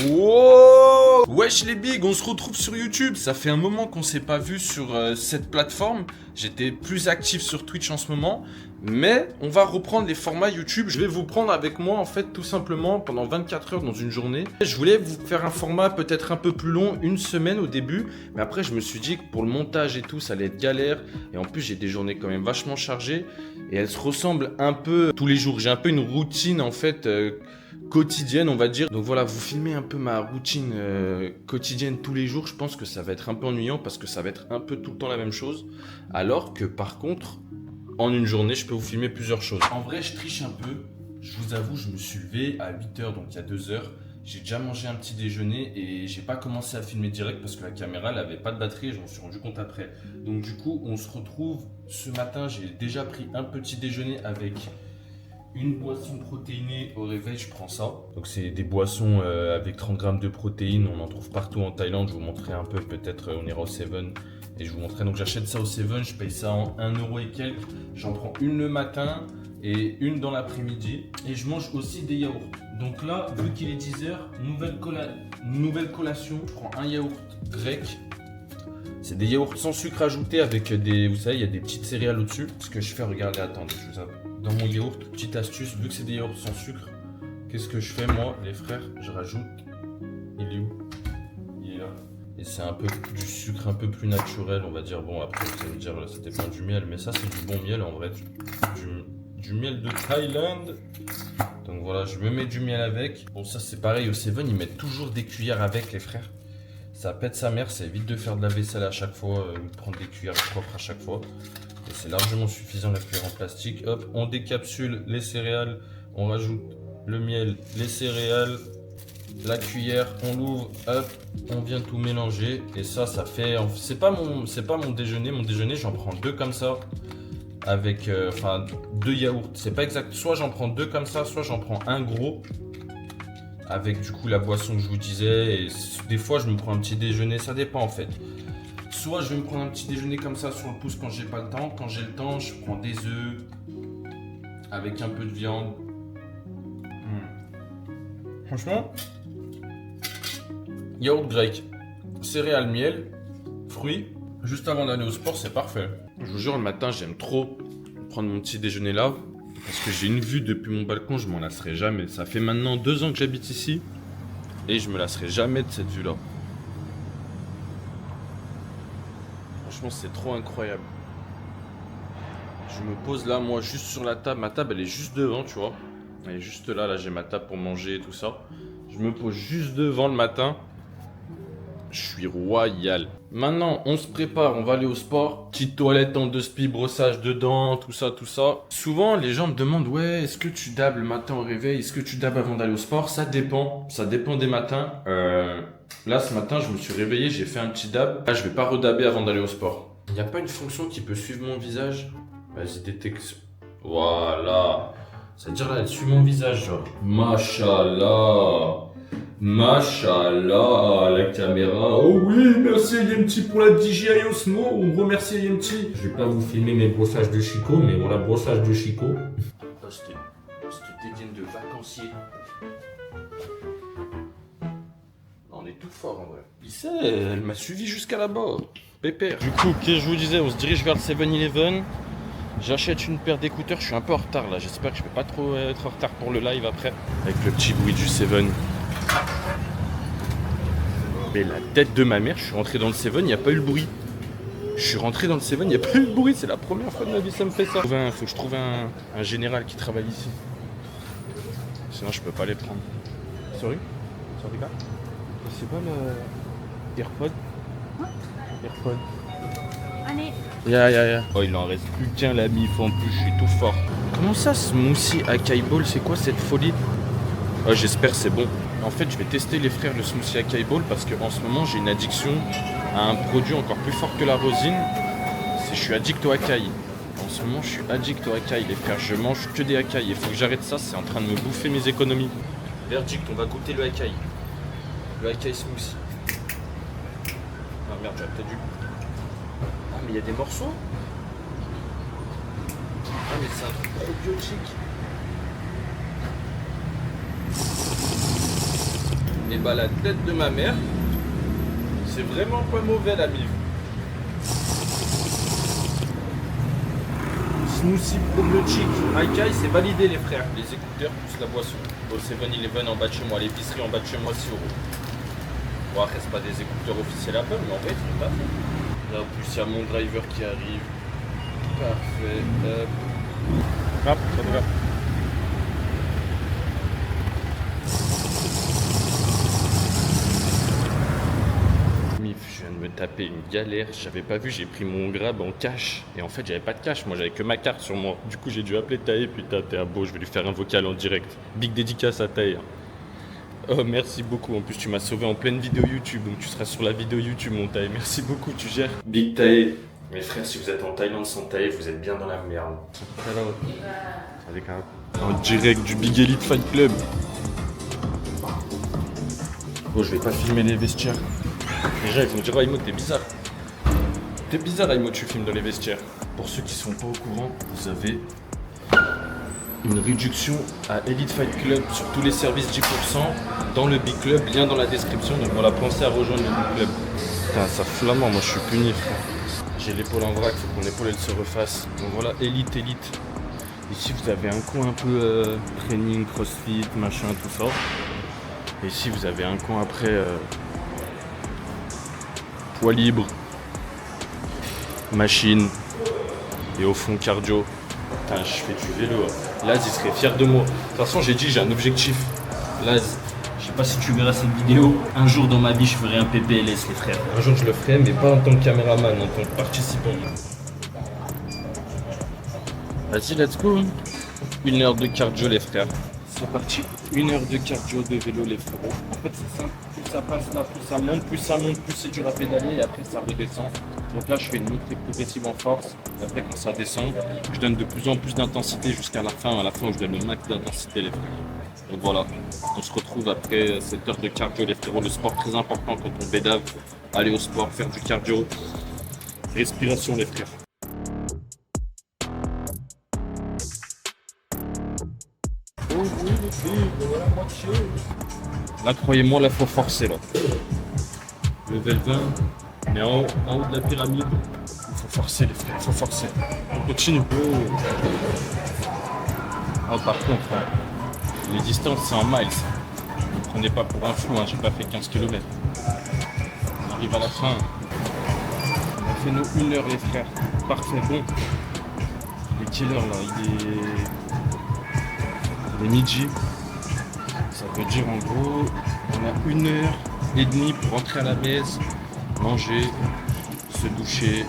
Wow! Wesh les bigs, on se retrouve sur YouTube. Ça fait un moment qu'on s'est pas vu sur cette plateforme. J'étais plus actif sur Twitch en ce moment. Mais on va reprendre les formats YouTube. Je vais vous prendre avec moi en fait tout simplement pendant 24 heures dans une journée. Je voulais vous faire un format peut-être un peu plus long, une semaine au début. Mais après je me suis dit que pour le montage et tout ça allait être galère. Et en plus j'ai des journées quand même vachement chargées. Et elles se ressemblent un peu tous les jours. J'ai un peu une routine en fait quotidienne on va dire. Donc voilà, vous filmez un peu ma routine quotidienne tous les jours. Je pense que ça va être un peu ennuyant parce que ça va être un peu tout le temps la même chose. Alors que par contre, en une journée, je peux vous filmer plusieurs choses. En vrai, je triche un peu. Je vous avoue, je me suis levé à 8h, donc il y a 2 heures. J'ai déjà mangé un petit déjeuner et j'ai pas commencé à filmer direct parce que la caméra elle avait pas de batterie et je m'en suis rendu compte après. Donc du coup, on se retrouve ce matin. J'ai déjà pris un petit déjeuner avec une boisson protéinée au réveil, je prends ça. Donc c'est des boissons avec 30 grammes de protéines, on en trouve partout en Thaïlande. Je vous montrerai un peu, peut-être on ira au Seven et je vous montrerai. Donc j'achète ça au Seven, je paye ça en 1€ et quelques. J'en prends une le matin et une dans l'après-midi. Et je mange aussi des yaourts. Donc là, vu qu'il est 10h, nouvelle collation, je prends un yaourt grec. C'est des yaourts sans sucre ajouté avec des, vous savez, il y a des petites céréales au-dessus. Ce que je fais, regardez, attendez, je vous avoue. Dans mon yaourt, petite astuce, vu que c'est des yaourts sans sucre, qu'est-ce que je fais moi, les frères? Je rajoute, il est où? Il est là. Et c'est un peu du sucre un peu plus naturel, on va dire. Bon, après, vous allez me dire, ça dépend du miel, mais ça, c'est du bon miel en vrai. Du miel de Thaïlande. Donc voilà, je me mets du miel avec. Bon, ça, c'est pareil, au Seven, ils mettent toujours des cuillères avec, les frères. Ça pète sa mère, ça évite de faire de la vaisselle à chaque fois, ou de prendre des cuillères propres à chaque fois. Et c'est largement suffisant la cuillère en plastique. Hop, on décapsule les céréales, on rajoute le miel, les céréales, la cuillère, on l'ouvre, hop, on vient tout mélanger. Et ça fait, c'est pas mon déjeuner. Mon déjeuner, j'en prends 2 comme ça, avec, 2 yaourts. C'est pas exact. Soit j'en prends 2 comme ça, soit j'en prends un gros. Avec du coup la boisson que je vous disais. Et des fois, je me prends un petit déjeuner. Ça dépend en fait. Soit je vais me prendre un petit déjeuner comme ça sur le pouce quand j'ai pas le temps. Quand j'ai le temps, je prends des œufs avec un peu de viande. Franchement, yaourt grec, céréales, miel, fruits. Juste avant d'aller au sport, c'est parfait. Je vous jure, le matin, j'aime trop prendre mon petit déjeuner là. Parce que j'ai une vue depuis mon balcon, je m'en lasserai jamais. Ça fait maintenant 2 ans que j'habite ici. Et je me lasserai jamais de cette vue-là. Franchement, c'est trop incroyable. Je me pose là, moi, juste sur la table. Ma table, elle est juste devant, tu vois. Elle est juste là, là, j'ai ma table pour manger et tout ça. Je me pose juste devant le matin. Je suis royal. Maintenant, on se prépare, on va aller au sport. Petite toilette en 2 spi, brossage de dents, tout ça, tout ça. Souvent, les gens me demandent, ouais, est-ce que tu dabs le matin au réveil? Est-ce que tu dabs avant d'aller au sport? Ça dépend des matins. Là, ce matin, je me suis réveillé, j'ai fait un petit dab. Là, je vais pas redaber avant d'aller au sport. Il n'y a pas une fonction qui peut suivre mon visage? Vas-y, détection. Voilà. C'est-à-dire là, elle suit mon visage, genre. Mashallah. Mashallah, la caméra. Oh oui, merci Yemti pour la DJI Osmo. On remercie Yemti. Je vais pas vous filmer mes brossages de Chico, mais voilà, brossage de Chico. C'était dégaine de vacancier. On est tout fort en vrai. Il sait, elle m'a suivi jusqu'à là-bas. Pépère. Du coup, qu'est-ce que je vous disais, on se dirige vers le 7-Eleven. J'achète une paire d'écouteurs, je suis un peu en retard là. J'espère que je vais pas trop être en retard pour le live après. Avec le petit bruit du 7. Mais la tête de ma mère, je suis rentré dans le 7, il n'y a pas eu le bruit. Je suis rentré dans le 7, il n'y a pas eu le bruit. C'est la première fois de ma vie ça me fait ça. Faut que je trouve un général qui travaille ici. Sinon je peux pas les prendre. Sorry gars. C'est pas le AirPod? AirPod. Allez. Ya. Oh, il en reste plus qu'un la mif en plus, je suis tout fort. Comment ça, smoothie acai bowl, c'est quoi cette folie? Oh, j'espère c'est bon. En fait, je vais tester les frères le smoothie acai bowl parce qu'en ce moment, j'ai une addiction à un produit encore plus fort que la rosine. Je suis addict au acai. En ce moment, je suis addict au acai, les frères. Je mange que des acai. Il faut que j'arrête ça, c'est en train de me bouffer mes économies. Verdict, on va goûter le acai. Le acai smoothie. Ah merde, j'aurais peut-être dû. Ah, mais il y a des morceaux. Ah, mais c'est un truc probiotique. Et bah la tête de ma mère, c'est vraiment pas mauvais la mif. Smoothie probiotique Aikai, c'est validé les frères. Les écouteurs plus la boisson. Au 7-Eleven en bas de chez moi, l'épicerie en bas de chez moi 6 €. Bon après c'est pas des écouteurs officiels Apple, mais en vrai ils sont pas fait. Là en plus il y a mon driver qui arrive. Parfait. Hop, ça te va. Je viens de me taper une galère, j'avais pas vu, j'ai pris mon grab en cash. Et en fait j'avais pas de cash, moi j'avais que ma carte sur moi. Du coup j'ai dû appeler Tae, putain t'es un beau, je vais lui faire un vocal en direct. Big dédicace à Tae. Oh merci beaucoup, en plus tu m'as sauvé en pleine vidéo YouTube, donc tu seras sur la vidéo YouTube mon Tae. Merci beaucoup, tu gères. Big Tae. Mes frères, si vous êtes en Thaïlande sans Tae, vous êtes bien dans la merde. Alors, avec en direct du Big Elite Fight Club. Oh, je vais pas filmer les vestiaires. Déjà, ils vont me dire, oh, Aimo, t'es bizarre. T'es bizarre, Aimo, tu filmes dans les vestiaires. Pour ceux qui sont pas au courant, vous avez une réduction à Elite Fight Club sur tous les services 10% dans le Big Club, lien dans la description. Donc voilà, pensez à rejoindre le Big Club. Putain, ça flamand, moi je suis puni, frère. J'ai l'épaule en vrac, faut que mon épaule elle se refasse. Donc voilà, Elite. Ici vous avez un coin un peu training, crossfit, machin, tout ça. Et ici vous avez un coin après poids libre, machine et au fond cardio. Putain, je fais du vélo. Laz il serait fier de moi. De toute façon j'ai dit j'ai un objectif. Laz, je sais pas si tu verras cette vidéo. Un jour dans ma vie je ferai un PPLS les frères. Un jour je le ferai mais pas en tant que caméraman, en tant que participant. Vas-y let's go. 1 heure de cardio les frères. C'est parti. 1 heure de cardio de vélo les frères. En fait c'est simple. Plus ça passe là, plus ça monte, plus c'est dur à pédaler et après ça redescend. Donc là je fais une montée progressive en force. Et après quand ça descend, je donne de plus en plus d'intensité jusqu'à la fin. À la fin où je donne le max d'intensité les frères. Donc voilà, on se retrouve après cette heure de cardio les frérots. Le sport très important quand on bédave. Aller au sport, faire du cardio. Respiration les frères. Là croyez-moi, là faut forcer là. Level 20, on est en haut de la pyramide. Il faut forcer les frères, il faut forcer. On continue. Oh par contre, les distances c'est en miles. Ne me prenez pas pour un fou, hein, j'ai pas fait 15 km. On arrive à la fin. On a fait nos 1 heure les frères. Parfait, bon. Il est quelle heure là? Il est midi. Ça veut dire en gros, on a 1h30 pour rentrer à la messe, manger, se doucher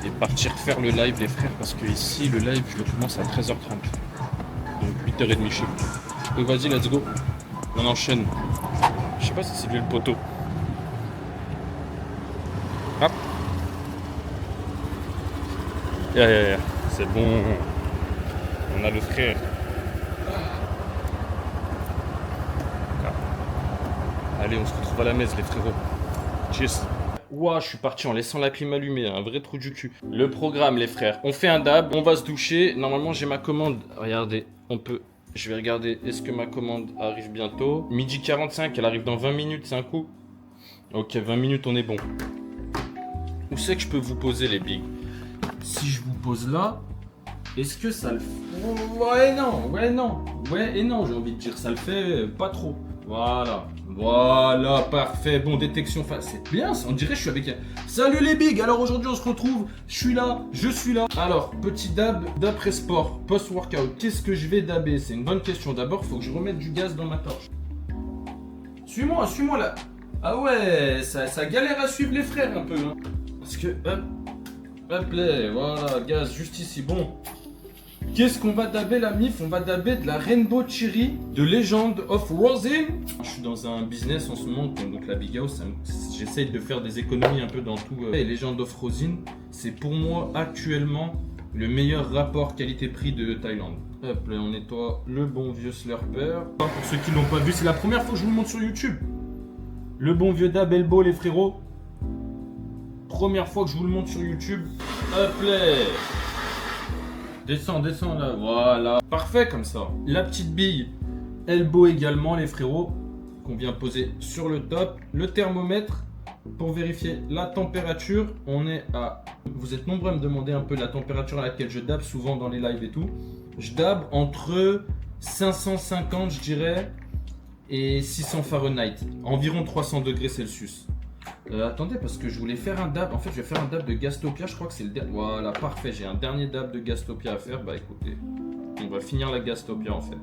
et partir faire le live les frères parce que ici le live je le commence à 13h30. Donc 8h30 chez vous. Donc vas-y let's go. On enchaîne. Je sais pas si c'est lui le poteau. Hop. Yeah. C'est bon. On a le frère. Allez, on se retrouve à la messe, les frérots. Cheers. Ouah, je suis parti en laissant la clim allumée, un vrai trou du cul. Le programme, les frères. On fait un dab, on va se doucher. Normalement, j'ai ma commande. Regardez, je vais regarder, est-ce que ma commande arrive bientôt? 12h45, elle arrive dans 20 minutes, c'est un coup? Ok, 20 minutes, on est bon. Où c'est que je peux vous poser, les bigs? Si je vous pose là, est-ce que ça le fait? Ouais et non, j'ai envie de dire, ça le fait pas trop. Voilà, parfait. Bon, détection face, c'est bien, on dirait que je suis avec un... Salut les bigs, alors aujourd'hui on se retrouve, je suis là. Alors, petit dab d'après sport, post-workout, qu'est-ce que je vais dabber? C'est une bonne question. D'abord, faut que je remette du gaz dans ma torche. Suis-moi là. Ah ouais, ça galère à suivre les frères un peu. Hein. Parce que, hop là, voilà, gaz juste ici, bon. Qu'est-ce qu'on va dabber la mif? On va dabber de la Rainbow Cherry de Legend of Rosin. Je suis dans un business en ce moment, donc la Big House, j'essaye de faire des économies un peu dans tout. Et Legend of Rosin, c'est pour moi actuellement le meilleur rapport qualité-prix de Thaïlande. Hop là, on nettoie le bon vieux slurper. Pour ceux qui l'ont pas vu, c'est la première fois que je vous le montre sur YouTube. Le bon vieux dab elbow les frérots. Première fois que je vous le montre sur YouTube. Hop là. Descends là, voilà. Parfait comme ça. La petite bille elbow également les frérots. qu'on vient poser sur le top. Le thermomètre pour vérifier la température. On est à... Vous êtes nombreux à me demander un peu la température à laquelle je dab, souvent dans les lives et tout. Je dab entre 550, je dirais, et 600 Fahrenheit. Environ 300 degrés Celsius. Attendez, parce que je voulais faire un dab. En fait, je vais faire un dab de Gastopia. Je crois que c'est le dernier. Voilà, parfait. J'ai un dernier dab de Gastopia à faire. Bah écoutez, on va finir la Gastopia en fait.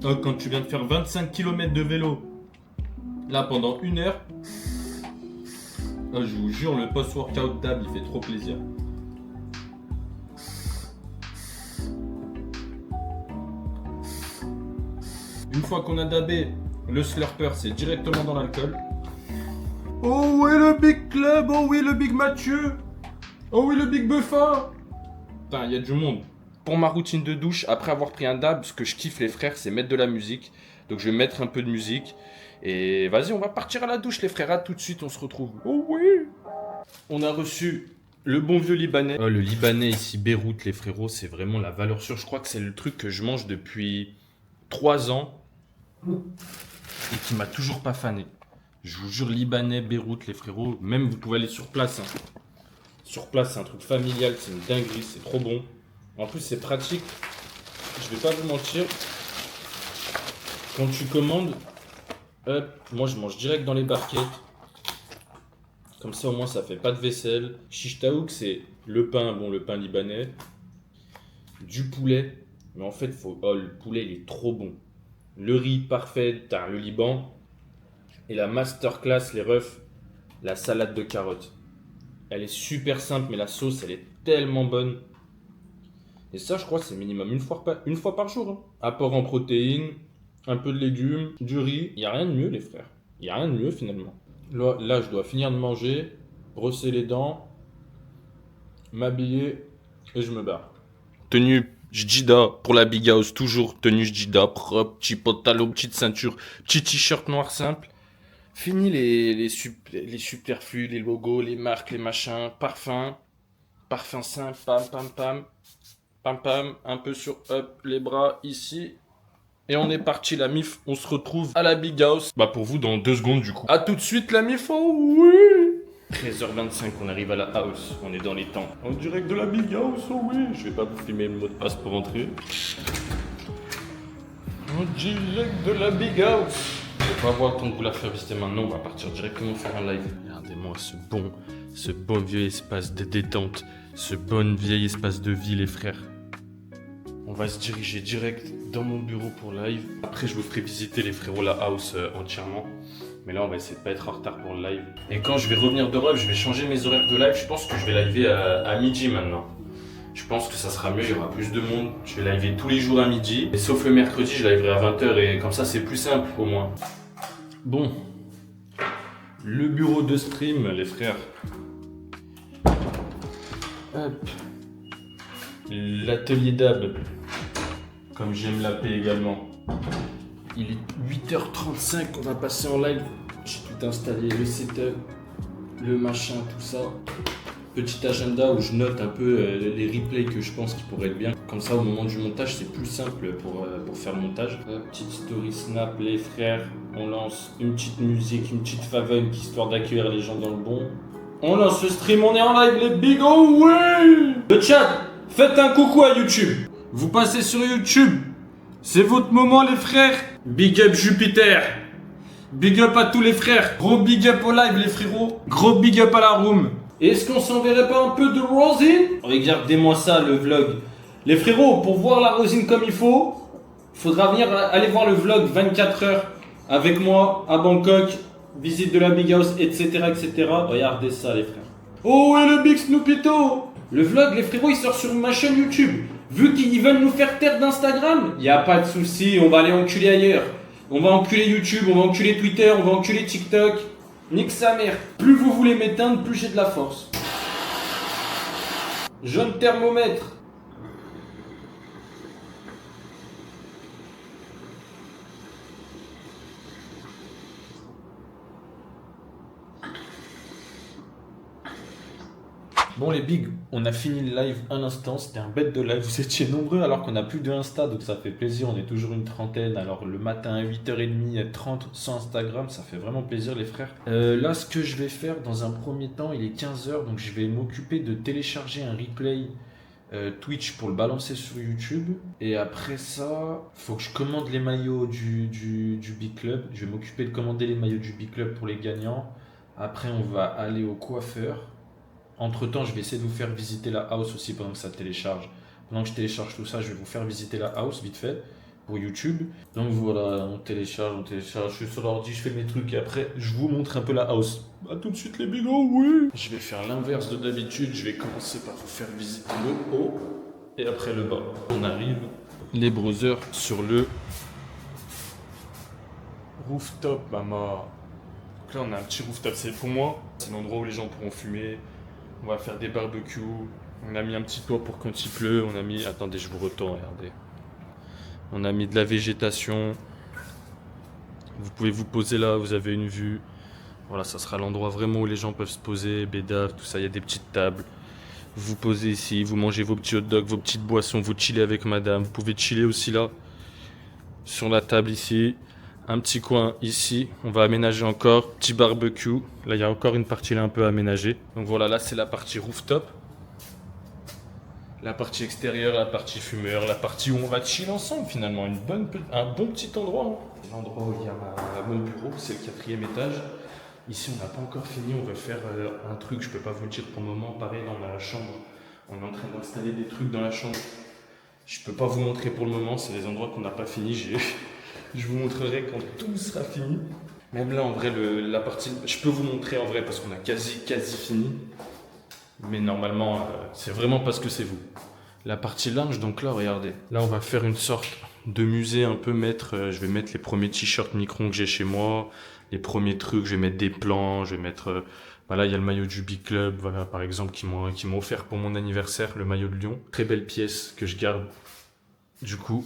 Oh, quand tu viens de faire 25 km de vélo, là pendant 1 heure, oh, je vous jure, le post-workout dab, il fait trop plaisir. Une fois qu'on a dabé, le slurper, c'est directement dans l'alcool. Oh oui, le Big Club, oh oui, le Big Mathieu, oh oui, le Big Buffa. Putain, il y a du monde. Pour ma routine de douche, après avoir pris un dab, ce que je kiffe les frères, c'est mettre de la musique. Donc je vais mettre un peu de musique. Et vas-y, on va partir à la douche les frères. À tout de suite, on se retrouve. Oh oui. On a reçu le bon vieux Libanais. Oh, le Libanais ici, Beyrouth les frérots, c'est vraiment la valeur sûre. Je crois que c'est le truc que je mange depuis 3 ans. Et qui m'a toujours pas fané. Je vous jure, Libanais, Beyrouth les frérots. Même vous pouvez aller sur place. Hein. Sur place, c'est un truc familial, c'est une dinguerie, c'est trop bon. En plus, c'est pratique. Je vais pas vous mentir. Quand tu commandes, hop, moi je mange direct dans les barquettes. Comme ça, au moins, ça fait pas de vaisselle. Shish taouk, c'est le pain, bon, le pain libanais. Du poulet. Mais en fait, le poulet, il est trop bon. Le riz, parfait. T'as le Liban. Et la masterclass, les refs, la salade de carottes. Elle est super simple, mais la sauce, elle est tellement bonne. Et ça, je crois, c'est minimum une fois par jour. Hein. Apport en protéines, un peu de légumes, du riz. Il n'y a rien de mieux, les frères. Il n'y a rien de mieux, finalement. Là, je dois finir de manger, brosser les dents, m'habiller et je me barre. Tenue Jdida pour la Big House, toujours tenue Jdida, propre, petit pantalon, petite ceinture, petit t-shirt noir simple. Fini les superflus, les logos, les marques, les machins, parfum simple, pam pam pam. Pam pam, un peu sur hop, les bras ici. Et on est parti la mif, on se retrouve à la Big House. Bah pour vous dans 2 secondes du coup. A tout de suite la mif, oh oui. 13h25, on arrive à la house, on est dans les temps. En direct de la Big House, oh oui. Je vais pas vous filmer le mot de passe pour entrer. En direct de la Big House. Je vais pas avoir le temps de vous la faire visiter maintenant, on va partir directement faire un live. Regardez-moi ce bon vieux espace de détente. Ce bon vieil espace de vie les frères. On va se diriger direct dans mon bureau pour live. Après je vous ferai visiter les frérots la house entièrement. Mais là on va essayer de pas être en retard pour le live. Et quand je vais revenir d'Europe, je vais changer mes horaires de live. Je pense que je vais liver à midi maintenant. Je pense que ça sera mieux, il y aura plus de monde. Je vais liver tous les jours à midi. Et sauf le mercredi, je liverai à 20h et comme ça c'est plus simple au moins. Bon. Le bureau de stream les frères. Hop. L'atelier dab, comme j'aime l'appeler également. Il est 8h35, on va passer en live. J'ai tout installé, le setup, le machin, tout ça. Petit agenda où je note un peu les replays que je pense qui pourraient être bien. Comme ça, au moment du montage, c'est plus simple pour faire le montage. Petite story snap, les frères. On lance une petite musique, une petite faveur, histoire d'accueillir les gens dans le bon. On lance le stream, on est en live, les big oh oui. Le chat, faites un coucou à YouTube. Vous passez sur YouTube. C'est votre moment les frères. Big up Jupiter. Big up à tous les frères. Gros big up au live les frérots. Gros big up à la room. Est-ce qu'on s'enverrait pas un peu de rosine? Regardez-moi ça le vlog. Les frérots, pour voir la rosine comme il faut, faudra venir aller voir le vlog 24 heures avec moi à Bangkok. Visite de la Big House, etc., etc. Regardez ça, les frères. Oh, et le Big Snoopito. Le vlog, les frérots, il sort sur ma chaîne YouTube. Vu qu'ils veulent nous faire taire d'Instagram, y a pas de souci, on va aller enculer ailleurs. On va enculer YouTube, on va enculer Twitter, on va enculer TikTok. Nique sa mère. Plus vous voulez m'éteindre, plus j'ai de la force. Jaune thermomètre. Bon les bigs, on a fini le live à l'instant, c'était un bête de live, vous étiez nombreux alors qu'on a plus de Insta, donc ça fait plaisir, on est toujours une trentaine, alors le matin à 8h30, 30 sans Instagram, ça fait vraiment plaisir les frères. Là ce que je vais faire dans un premier temps, il est 15h, donc je vais m'occuper de télécharger un replay Twitch pour le balancer sur YouTube, et après ça, faut que je commande les maillots du Big Club, je vais m'occuper de commander les maillots du Big Club pour les gagnants, après on va aller au coiffeur. Entre temps, je vais essayer de vous faire visiter la house aussi pendant que ça télécharge. Pendant que je télécharge tout ça, je vais vous faire visiter la house vite fait pour YouTube. Donc voilà, on télécharge. Je suis sur l'ordi, je fais mes trucs et après, je vous montre un peu la house. A tout de suite les bigots, oui. Je vais faire l'inverse de d'habitude. Je vais commencer par vous faire visiter le haut et après le bas. On arrive, les browsers sur le rooftop, maman. Donc là, on a un petit rooftop. C'est pour moi, c'est l'endroit où les gens pourront fumer. On va faire des barbecues. On a mis un petit toit pour quand il pleut. On a mis... Attendez, je vous retourne, regardez. On a mis de la végétation. Vous pouvez vous poser là, vous avez une vue. Voilà, ça sera l'endroit vraiment où les gens peuvent se poser, bédave, tout ça. Il y a des petites tables. Vous vous posez ici, vous mangez vos petits hot dogs, vos petites boissons, vous chillez avec madame. Vous pouvez chiller aussi là, sur la table ici. Un petit coin ici, on va aménager encore, petit barbecue. Là, il y a encore une partie là un peu aménagée. Donc voilà, là c'est la partie rooftop. La partie extérieure, la partie fumeur, la partie où on va chill ensemble finalement. Un bon petit endroit. Hein. L'endroit où il y a mon bureau, c'est le 4e étage. Ici, on n'a pas encore fini, on veut faire un truc, je peux pas vous le dire pour le moment. Pareil, là, on a la chambre. On est en train d'installer des trucs dans la chambre. Je peux pas vous montrer pour le moment, c'est les endroits qu'on n'a pas fini. Je vous montrerai quand tout sera fini. Même là, en vrai, la partie... Je peux vous montrer en vrai parce qu'on a quasi fini. Mais normalement, c'est vraiment parce que c'est vous. La partie lounge, donc là, regardez. Là, on va faire une sorte de musée un peu je vais mettre les premiers t-shirts Micron que j'ai chez moi. Les premiers trucs, je vais mettre des plans. Je vais mettre... Voilà, il y a le maillot du Big Club, voilà, par exemple, qui m'ont offert pour mon anniversaire, le maillot de Lyon. Très belle pièce que je garde. Du coup...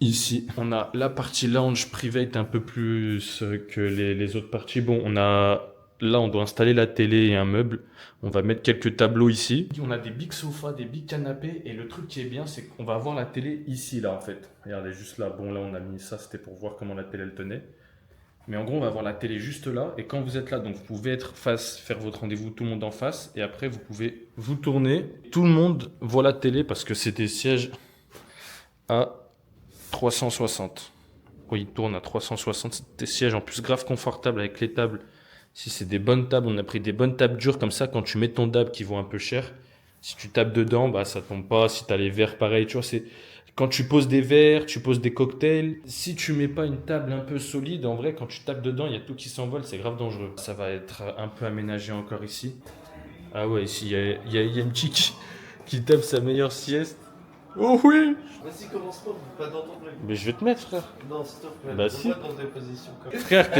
Ici, on a la partie lounge private un peu plus que les autres parties. Bon, là, on doit installer la télé et un meuble. On va mettre quelques tableaux ici. On a des big sofas, des big canapés. Et le truc qui est bien, c'est qu'on va avoir la télé ici, là, en fait. Regardez, juste là. Bon, là, on a mis ça, c'était pour voir comment la télé, elle tenait. Mais en gros, on va avoir la télé juste là. Et quand vous êtes là, donc vous pouvez être face, faire votre rendez-vous, tout le monde en face. Et après, vous pouvez vous tourner. Tout le monde voit la télé parce que c'est des sièges à 360. Oui, il tourne à 360. C'est des sièges en plus grave confortables avec les tables. Si c'est des bonnes tables, on a pris des bonnes tables dures comme ça. Quand tu mets ton dab qui vaut un peu cher, si tu tapes dedans, bah ça tombe pas. Si tu as les verres pareil, tu vois, c'est quand tu poses des verres, tu poses des cocktails. Si tu mets pas une table un peu solide, en vrai, quand tu tapes dedans, il y a tout qui s'envole, c'est grave dangereux. Ça va être un peu aménagé encore ici. Ah ouais, ici, il y a une chick qui tape sa meilleure sieste. Oh oui! Vas-y, commence pas dans ton vlog. Mais je vais te mettre, frère. Non, s'il te plaît. Bah si. Dans des positions comme ça. Frère,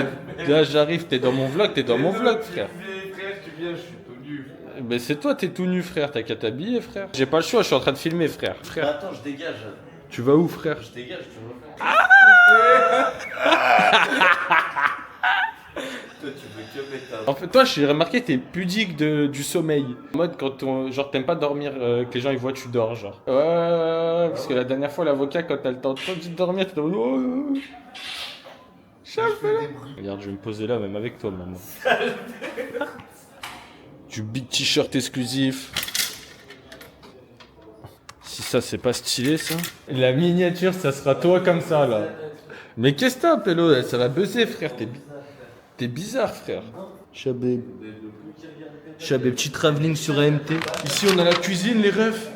là j'arrive, t'es dans mon vlog, frère. Frère, tu viens, je suis tout nu. Mais c'est toi, t'es tout nu, frère, t'as qu'à t'habiller, frère. J'ai pas le choix, je suis en train de filmer, frère. Bah, attends, je dégage. Tu vas où, frère? Je dégage, tu vois. Toi, tu veux que mettre En fait, toi, j'ai remarqué, t'es pudique du sommeil. En mode, genre, t'aimes pas dormir, que les gens ils voient, tu dors, genre. Ouais, parce que la dernière fois, l'avocat, quand elle t'a entendu dormir, t'es dans oh, regarde, je vais me poser là, même avec toi, maman. Du big t-shirt exclusif. Si ça, c'est pas stylé, ça. La miniature, ça sera toi comme ça, là. Mais qu'est-ce que t'as, Pélo? Ça va buzzer, frère. T'es bizarre, frère. Chabé, petit travelling sur AMT. Ici, on a la cuisine, les refs.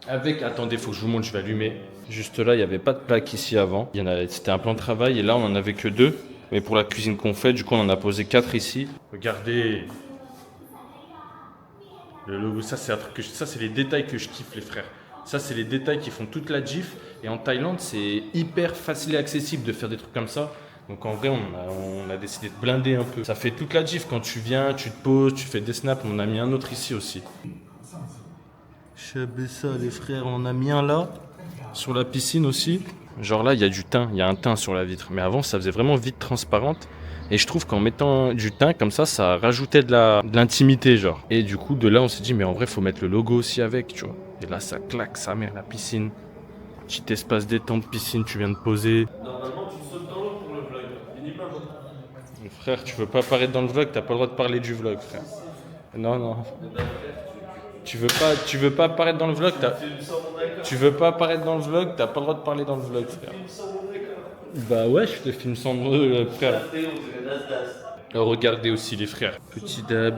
Avec... Attendez, faut que je vous montre, je vais allumer. Juste là, il n'y avait pas de plaque ici avant. C'était un plan de travail et là, on en avait que 2. Mais pour la cuisine qu'on fait, du coup, on en a posé 4 ici. Regardez. Le logo, ça, c'est un truc ça, c'est les détails que je kiffe, les frères. Ça, c'est les détails qui font toute la gif. Et en Thaïlande, c'est hyper facile et accessible de faire des trucs comme ça. Donc en vrai, on a décidé de blinder un peu. Ça fait toute la gif quand tu viens, tu te poses, tu fais des snaps. On en a mis un autre ici aussi. Chabé ça, les frères, on en a mis un là. Sur la piscine aussi. Genre là, il y a du teint, il y a un teint sur la vitre. Mais avant, ça faisait vraiment vitre transparente. Et je trouve qu'en mettant du thym comme ça rajoutait de l'intimité, genre. Et du coup, de là, on s'est dit, mais en vrai, faut mettre le logo aussi avec, tu vois. Et là, ça claque, sa mère, la piscine. Petit espace détente, piscine, tu viens de poser. Normalement, tu sautes dans l'eau pour le vlog, minimum. Frère, tu veux pas apparaître dans le vlog, t'as pas le droit de parler du vlog, frère. Non, non. Tu veux pas apparaître dans le vlog, tu veux pas apparaître dans le vlog, t'as pas le droit de parler dans le vlog, frère. Bah ouais, je te filme sans frère. Regardez aussi les frères. Petit dab.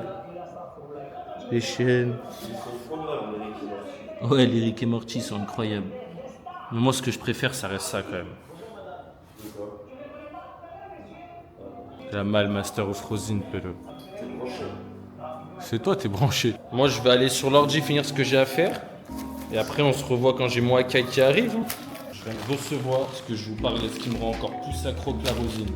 Les chaînes. Ouais, les Rick et Morty sont incroyables. Mais moi, ce que je préfère, ça reste ça quand même. La Mal Master of Frozen, pélo. C'est toi, t'es branché. Moi, je vais aller sur l'ordi finir ce que j'ai à faire. Et après, on se revoit quand j'ai mon Akai qui arrive. Je viens de recevoir ce que je vous parlais, ce qui me rend encore plus accro que la rosine.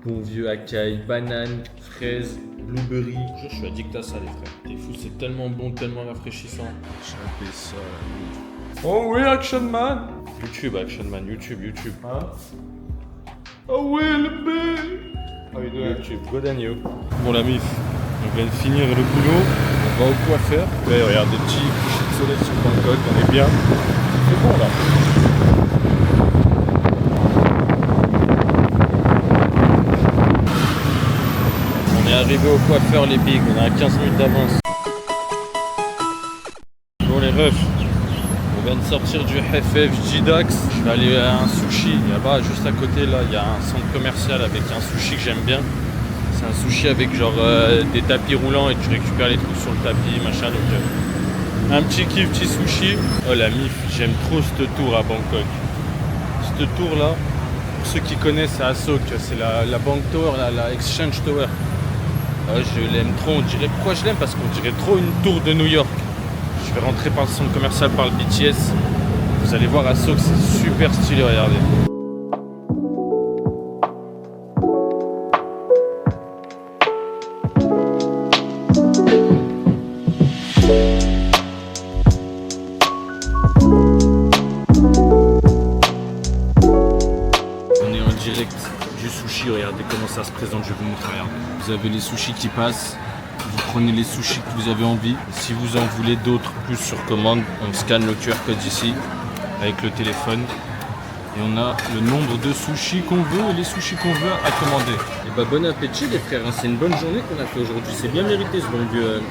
Bon vieux Akai, banane, fraise, blueberry. Je suis addict à ça, les frères. T'es fou, c'est tellement bon, tellement rafraîchissant. J'ai appelé ça. Oh oui, Action Man. YouTube, Action Man, YouTube. Hein? Oh oui, le B. Oh, YouTube, good on you. Bon, la mif, on vient de finir le boulot. On va au coiffeur. Ouais, regarde, des petits couchers de soleil sur Bangkok, on est bien. C'est bon, là. On est arrivé au coiffeur, les bigs. On est à 15 minutes d'avance. Bon, les refs. On vient de sortir du FF Jidax. Je vais aller à un sushi. Là-bas, juste à côté, là, il y a un centre commercial avec un sushi que j'aime bien. C'est un sushi avec genre des tapis roulants et tu récupères les trucs sur le tapis, machin. Donc, un petit kiff, petit sushi. Oh la mif, j'aime trop cette tour à Bangkok. Cette tour là, pour ceux qui connaissent, c'est Asok. C'est la Bank Tower, la Exchange Tower. Je l'aime trop. On dirait, pourquoi je l'aime? Parce qu'on dirait trop une tour de New York. Je vais rentrer par le centre commercial par le BTS. Vous allez voir Asok, c'est super stylé, regardez. On est en direct du sushi, regardez comment ça se présente, je vais vous montrer. Regardez. Vous avez les sushis qui passent. Vous prenez les sushis que vous avez envie. Si vous en voulez d'autres, plus sur commande, on scanne le QR code ici avec le téléphone. Et on a le nombre de sushis qu'on veut et les sushis qu'on veut à commander. Et bah bon appétit les frères, c'est une bonne journée qu'on a fait aujourd'hui. C'est bien mérité ce bon vieux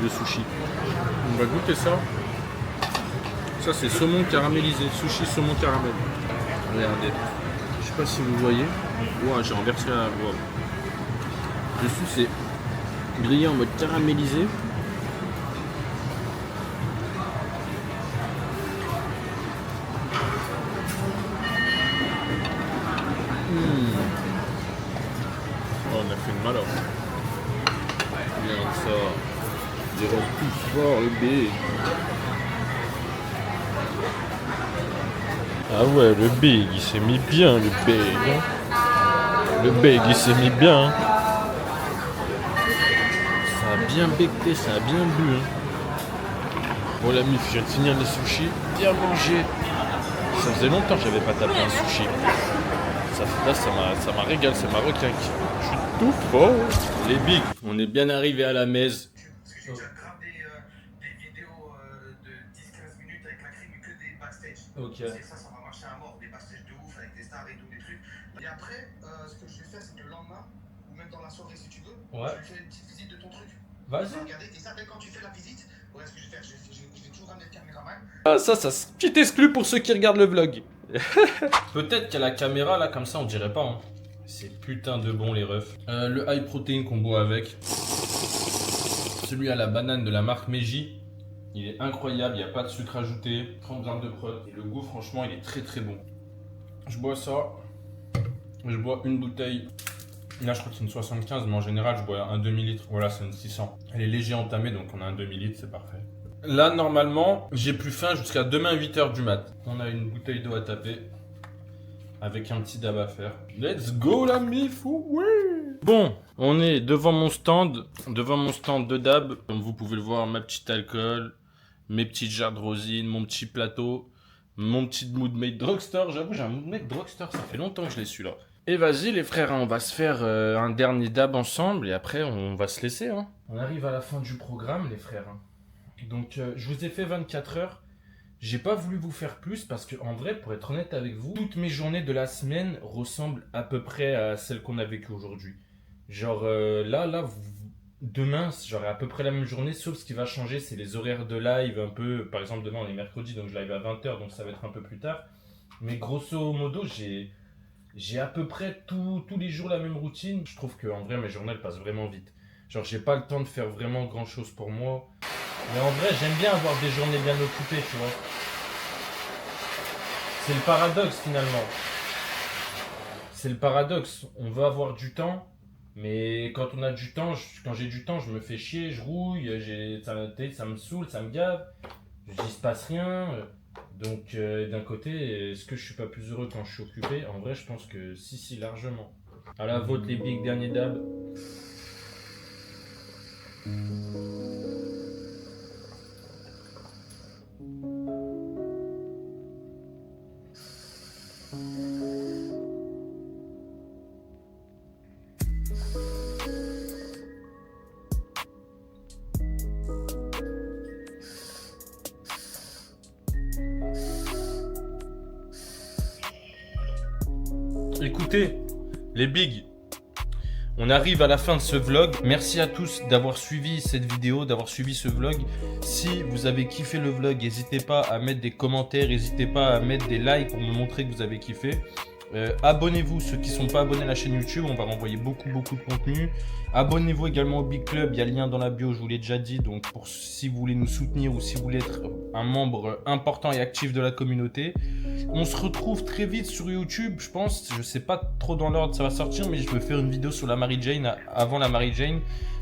sushi. On va goûter ça. Ça c'est saumon caramélisé, sushi saumon caramel. Regardez. Je sais pas si vous voyez. Wow, j'ai renversé la voie. Dessus c'est grillé en mode caramélisé. Oh, on a fait une malheur. Regarde ça. Il rentre plus fort le B. Ah ouais, le big il s'est mis bien, le big. Le big il s'est mis bien. Ça a bien becté, ça a bien bu. Bon la mif, je viens de finir les sushis, bien mangé. Ça faisait longtemps que j'avais pas tapé un sushi. Là ça m'a régalé, c'est marocain. Je suis tout fort. Les bigs, on est bien arrivé à la messe. Parce que j'ai déjà grave des vidéos de 10-15 minutes avec la crime que des backstage. Ok. Et ça va marcher à mort, des backstage de ouf avec des stars et tout, des trucs. Et après, ce que je vais faire, c'est que le lendemain, ou même dans la soirée si tu veux, Ouais. je vais faire une petite visite de ton truc. Vas-y. Regarder, et ça, quand tu fais la visite, ouais, ce que je vais faire, je vais toujours ramener le caméraman. Ah, ça, petit exclu pour ceux qui regardent le vlog. Peut-être qu'à la caméra, là, comme ça, on dirait pas. Hein. C'est putain de bon, les refs. Le high protein qu'on boit avec. Celui à la banane de la marque Meiji. Il est incroyable, il n'y a pas de sucre ajouté. 30 grammes de prot. Et le goût, franchement, il est très très bon. Je bois ça. Je bois une bouteille. Là, je crois que c'est une 75, mais en général, je bois un demi-litre. Voilà, c'est une 600. Elle est léger entamée, donc on a un demi-litre, c'est parfait. Là, normalement, j'ai plus faim jusqu'à demain 8h du mat. On a une bouteille d'eau à taper. Avec un petit dab à faire. Let's go, la mif, oui. Bon, on est devant mon stand de dab. Comme vous pouvez le voir, ma petite alcool, mes petites jarres de rosine, mon petit plateau, mon petit mood made drugstore. J'avoue, j'ai un mood made drugstore, ça fait longtemps que je l'ai su là. Et vas-y les frères, hein, on va se faire un dernier dab ensemble et après on va se laisser. Hein. On arrive à la fin du programme les frères. Hein. Donc je vous ai fait 24 heures. J'ai pas voulu vous faire plus parce que en vrai, pour être honnête avec vous, toutes mes journées de la semaine ressemblent à peu près à celles qu'on a vécues aujourd'hui. Genre demain, j'aurai à peu près la même journée, sauf ce qui va changer, c'est les horaires de live un peu. Par exemple, demain on est mercredi, donc je live à 20h, donc ça va être un peu plus tard. Mais grosso modo, j'ai à peu près tous les jours la même routine. Je trouve qu'en vrai, mes journées elles passent vraiment vite. Genre, j'ai pas le temps de faire vraiment grand chose pour moi. Mais en vrai, j'aime bien avoir des journées bien occupées, tu vois. C'est le paradoxe finalement. C'est le paradoxe. On veut avoir du temps, mais quand on a du temps, quand j'ai du temps, je me fais chier, je rouille, ça me saoule, ça me gave. Il se passe rien. Donc d'un côté, est-ce que je suis pas plus heureux quand je suis occupé? En vrai, je pense que si, largement. À la vôtre les big derniers dabs. Écoutez, les bigs, on arrive à la fin de ce vlog. Merci à tous d'avoir suivi cette vidéo, d'avoir suivi ce vlog. Si vous avez kiffé le vlog, n'hésitez pas à mettre des commentaires, n'hésitez pas à mettre des likes pour me montrer que vous avez kiffé. Abonnez-vous, ceux qui ne sont pas abonnés à la chaîne YouTube, on va renvoyer beaucoup de contenu. Abonnez-vous également au Big Club, il y a le lien dans la bio, je vous l'ai déjà dit. Donc si vous voulez nous soutenir ou si vous voulez être un membre important et actif de la communauté. On se retrouve très vite sur YouTube, je pense. Je sais pas trop dans l'ordre ça va sortir, mais je veux faire une vidéo sur la Mary Jane avant la Mary Jane.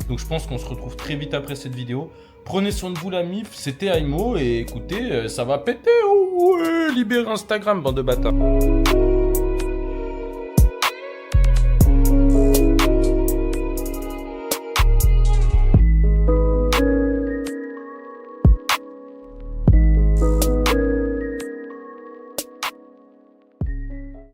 Donc je pense qu'on se retrouve très vite après cette vidéo. Prenez soin de vous la mif, c'était Aimo et écoutez, ça va péter. Oh ouais, libère Instagram, bande de bâtards.